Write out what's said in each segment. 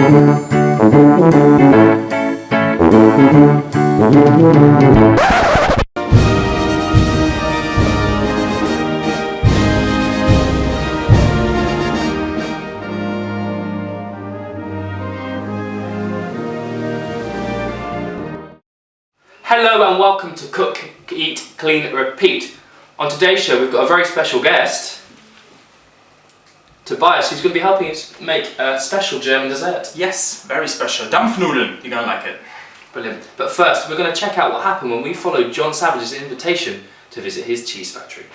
Hello and welcome to Cook, Eat, Clean, Repeat. On today's show we've got a very special guest, Tobias, who's going to be helping us make a special German dessert. Yes, very special. Dampfnudeln, you're going to like it. Brilliant. But first we're going to check out what happened when we followed John Savage's invitation to visit his cheese factory.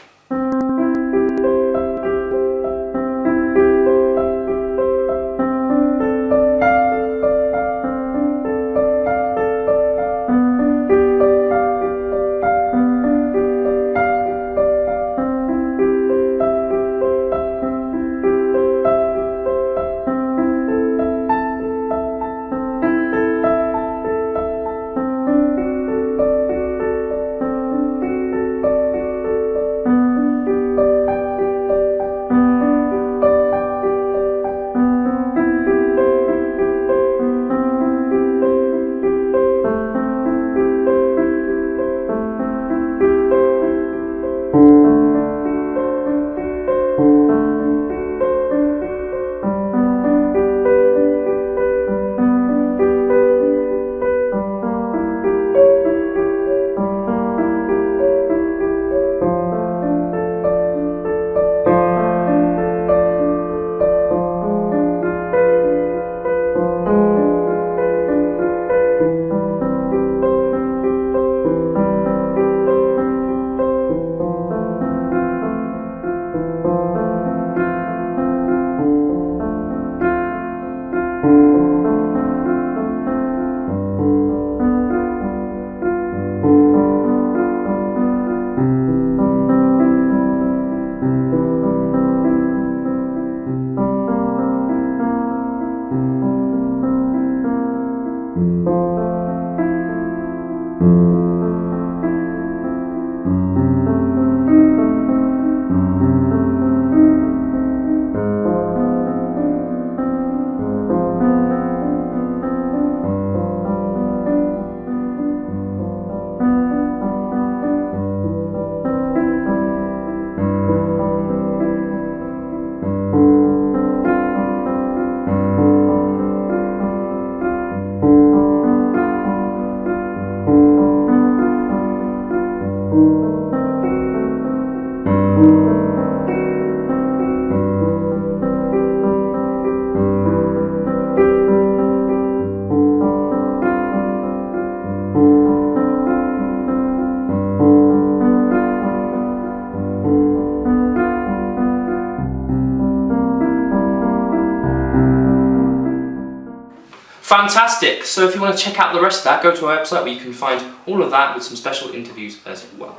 Fantastic! So if you want to check out the rest of that, go to our website where you can find all of that with some special interviews as well.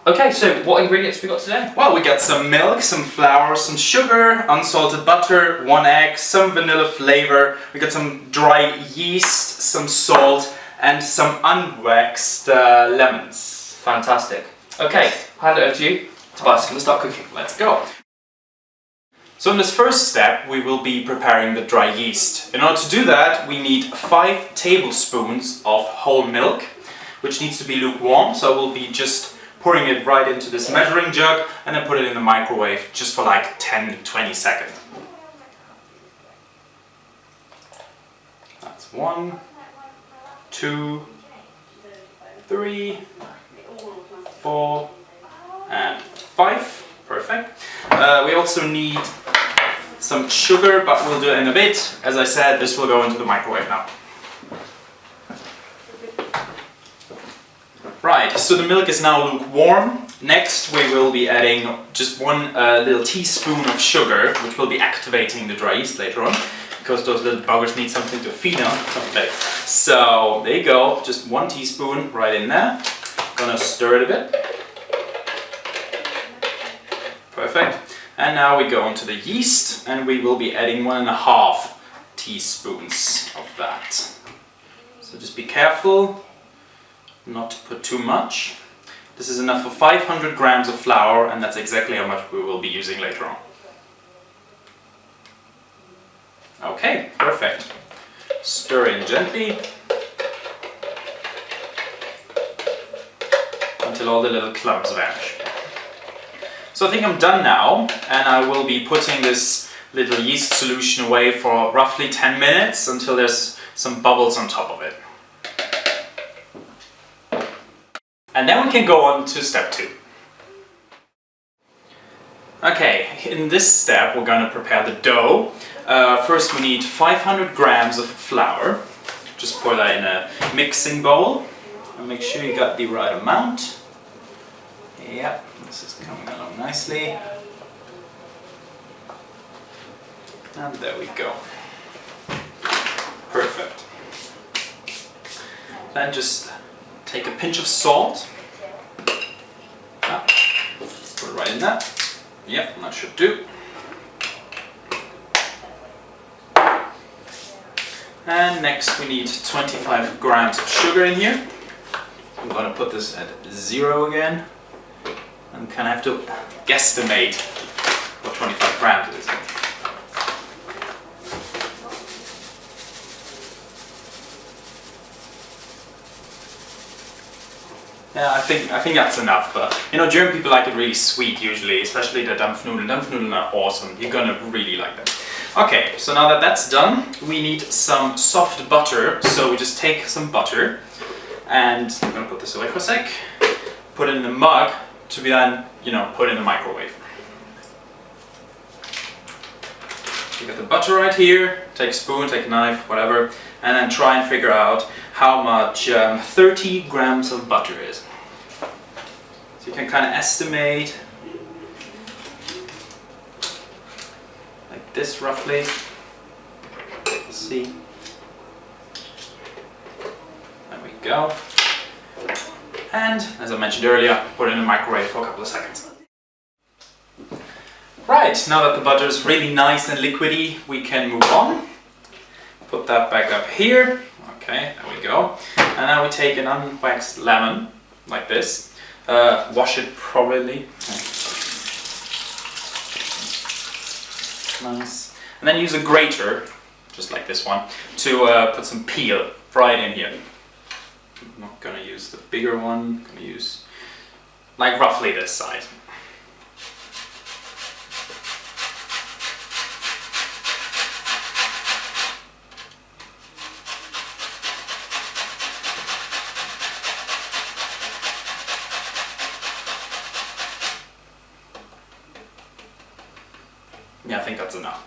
Okay, so what ingredients have we got today? Well, we got some milk, some flour, some sugar, unsalted butter, 1 egg, some vanilla flavor, we got some dry yeast, some salt, and some unwaxed lemons. Fantastic. Okay, hand it over to you. Tobias, can we start cooking? Let's go. So in this first step we will be preparing the dry yeast. In order to do that we need 5 tablespoons of whole milk, which needs to be lukewarm, so we'll be just pouring it right into this measuring jug and then put it in the microwave just for like 10 to 20 seconds. That's 1, 2, 3, 4 and 5. Perfect. We also need some sugar, but we'll do it in a bit. As I said, this will go into the microwave now. Right, so the milk is now lukewarm. Next we will be adding just 1 little teaspoon of sugar, which will be activating the dry yeast later on, because those little buggers need something to feed on someday. So there you go, just 1 teaspoon right in there. Gonna stir it a bit. Perfect. And now we go on to the yeast, and we will be adding 1.5 teaspoons of that. So just be careful not to put too much. This is enough for 500 grams of flour, and that's exactly how much we will be using later on. Okay, perfect. Stir in gently until all the little clumps vanish. So I think I'm done now, and I will be putting this little yeast solution away for roughly 10 minutes until there's some bubbles on top of it. And then we can go on to step 2. Okay, in this step we're going to prepare the dough. First we need 500 grams of flour. Just pour that in a mixing bowl and make sure you got the right amount. Yep, this is coming along nicely. And there we go. Perfect. Then just take a pinch of salt. Put it right in there. Yep, that should do. And next we need 25 grams of sugar in here. I'm going to put this at 0 again. I'm kind of have to guesstimate what 25 grams is. Yeah, I think that's enough, but you know, German people like it really sweet usually, especially the Dampfnudeln. Dampfnudeln are awesome. You're gonna really like them. Okay, so now that that's done, we need some soft butter. So we just take some butter, and I'm gonna put this away for a sec. Put it in a mug to be then, you know, put in the microwave. You got the butter right here. Take a spoon, take a knife, whatever, and then try and figure out how much 30 grams of butter is. So you can kind of estimate like this roughly. Let's see. There we go. And as I mentioned earlier, put it in the microwave for a couple of seconds. Right, now that the butter is really nice and liquidy, we can move on. Put that back up here. Okay, there we go. And now we take an unwaxed lemon, like this. Wash it properly. Nice. And then use a grater, just like this one, to put some peel right in here. I'm not gonna use the bigger one, I'm gonna use like roughly this size. Yeah, I think that's enough.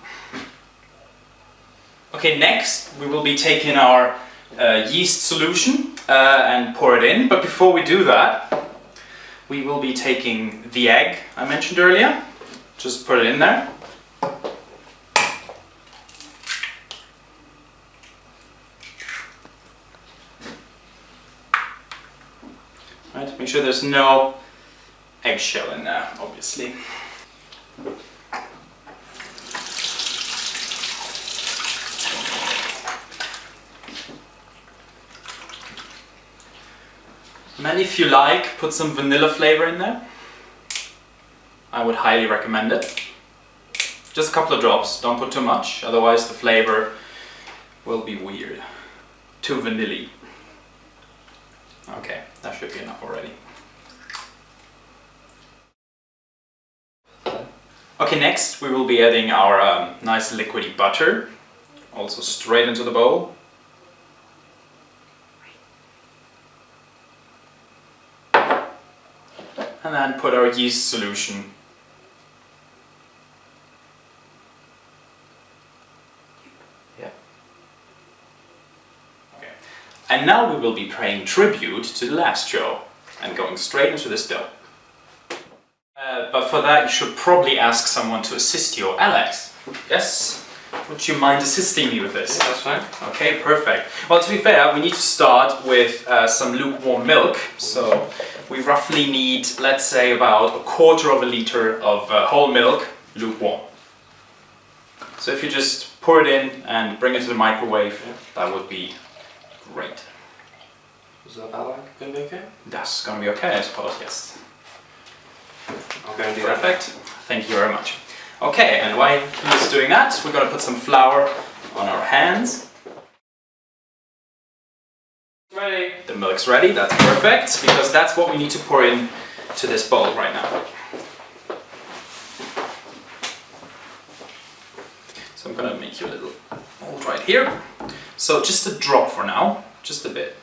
Okay, next we will be taking our yeast solution and pour it in, but before we do that, we will be taking the egg I mentioned earlier. Just put it in there. Right, make sure there's no eggshell in there, obviously. And then if you like, put some vanilla flavor in there. I would highly recommend it. Just a couple of drops, don't put too much, otherwise the flavor will be weird. Too vanilla-y. Okay, that should be enough already. Okay, next we will be adding our nice liquidy butter, also straight into the bowl. And then put our yeast solution. Yeah. Okay. And now we will be paying tribute to the last show and going straight into this dough. But for that you should probably ask someone to assist you. Alex, yes? Would you mind assisting me with this? Yeah, that's fine. Okay, perfect. Well, to be fair, we need to start with some lukewarm milk. So we roughly need, let's say, about 1/4 liter of whole milk, lukewarm. So if you just pour it in and bring it to the microwave, that would be great. Is that going to be okay? That's going to be okay, I suppose, yes. I'll go and do that. Perfect. Thank you very much. Okay, and while he's doing that, we're going to put some flour on our hands. The milk's ready, that's perfect, because that's what we need to pour in to this bowl right now. So I'm gonna make you a little mold right here. So just a drop for now, just a bit.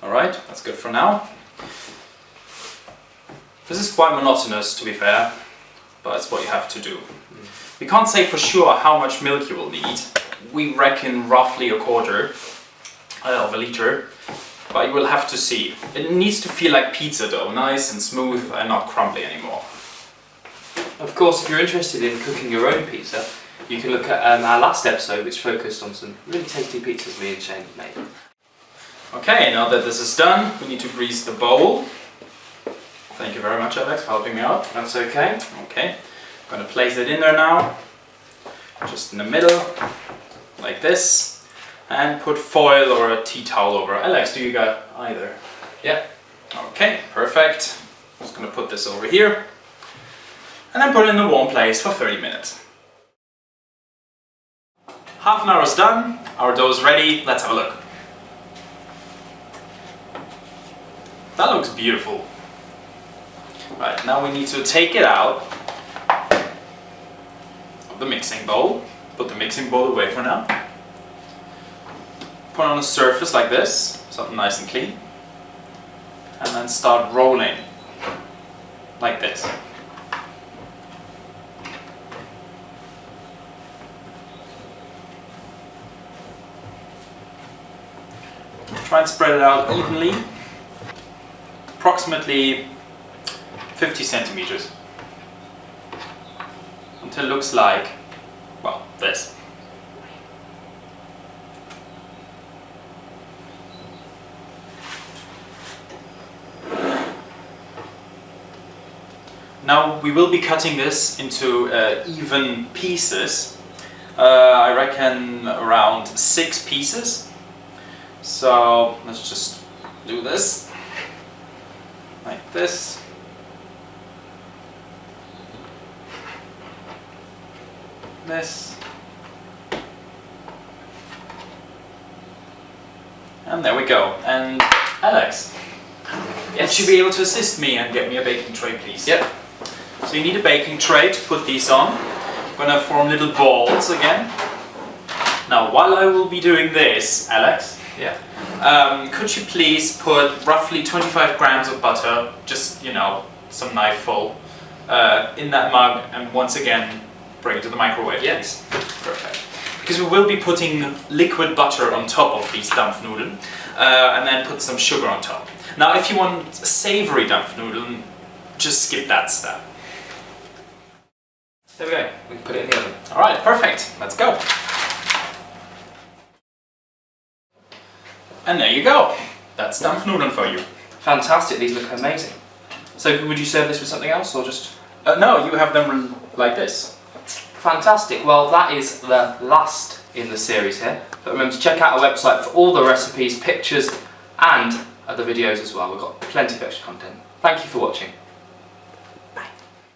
Alright, that's good for now. This is quite monotonous, to be fair, but it's what you have to do. We can't say for sure how much milk you will need. We reckon roughly a quarter of a liter, but you will have to see. It needs to feel like pizza dough, nice and smooth and not crumbly anymore. Of course, if you're interested in cooking your own pizza, you can look at our last episode, which focused on some really tasty pizzas me and Shane made. Okay, now that this is done, we need to grease the bowl. Thank you very much, Alex, for helping me out. That's okay. Okay, I'm going to place it in there now, just in the middle, like this, and put foil or a tea towel over. Alex, do you got either? Yeah. Okay, perfect. Just going to put this over here, and then put it in the warm place for 30 minutes. Half an hour is done, our dough is ready, let's have a look. That looks beautiful. Right, now we need to take it out of the mixing bowl. Put the mixing bowl away for now. Put it on a surface like this, something nice and clean. And then start rolling, like this. Try and spread it out evenly. Approximately 50 centimeters until it looks like, well, this. Now we will be cutting this into even pieces. I reckon around 6 pieces. So let's just do this. Like this. This. And there we go. And Alex, Yes. would you be able to assist me and get me a baking tray, please? Yep. So you need a baking tray to put these on. I'm gonna form little balls again. Now, while I will be doing this, Alex, Yeah. could you please put roughly 25 grams of butter, just, you know, some knifeful, in that mug, and once again, bring it to the microwave, Yes. Perfect. Because we will be putting liquid butter on top of these Dampfnudeln, and then put some sugar on top. Now, if you want a savory Dampfnudeln, just skip that step. There we go. We can put it in the oven. Alright, perfect. Let's go. And there you go. That's Dampfnudeln for you. Fantastic. These look amazing. So, would you serve this with something else, or just? No, you have them like this. Fantastic. Well, that is the last in the series here. But remember to check out our website for all the recipes, pictures, and other videos as well. We've got plenty of extra content. Thank you for watching.